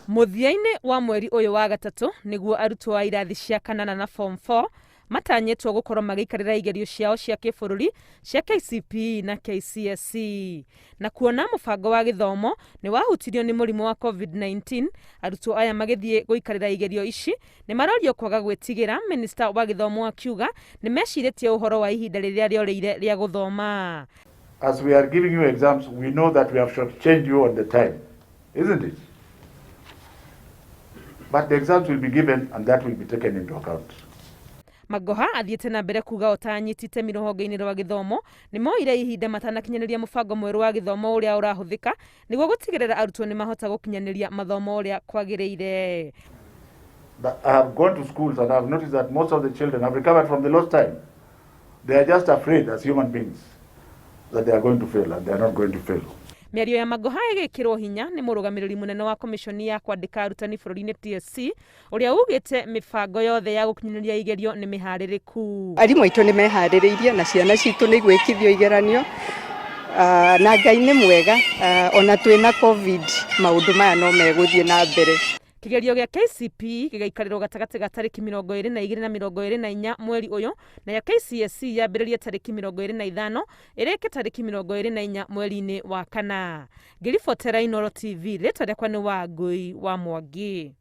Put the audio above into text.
Muthiaine wa mweri uyu wa gatatu niguo arutwo a irathi cia kanana na form 4 matanyitwo gukorwo magiikarira igerio ciao cia kibururi cia KCPE na KCSE na kuona mubango wa githomo ni wahutirio ni murimu wa COVID-19. Arutwo aya magithie guikarira igerio ici ni marorio kwaga gwitigira. Minister wa githomo akiuga ni meciritie uhoro wa ihinda riria riorire ria guthoma. As we are giving you exams, we know that we have shortchanged you on the time, isn't it? But the exams will be given and that will be taken into account. Magoha athiete na mbere kuga otanyitite mirohonge-ini rwa githomo ni moire ihinda matanakinyaniria mubango mweru wa githomo uria urahuthika niguo gutigirira arutwo ni mahota gukinyaniria mathomo uria kwagiriire. I have gone to schools and I have noticed that most of the children have recovered from the lost time. They are just afraid as human beings that they are going to fail and they are not going to fail. Miario ya Magoha igikirwo hinya ni murugamiriri munene wa komishoni ya kwandika arutani bururi-ini TSC uria ugite mibango yothe ya gukinyaniria igerio ni mihaririku. Arimu aitu ni mehaririirie na ciana citu ni gwikithio igeranio na Ngai ni mwega ona twina COVID maundu maya no meguthie na mbere. Kigerio gya KCPE gigaikarĩrwo gatagati ga tarĩki 22 na 24 mweri uyu na ya KCSE yambĩrĩrie tarĩki 25 ĩrĩke tarĩki 24 mweri-inĩ wa kana. Ngiribotera Inooro TV, rĩtwa rĩakwa nĩ Wangui wa Mwangi.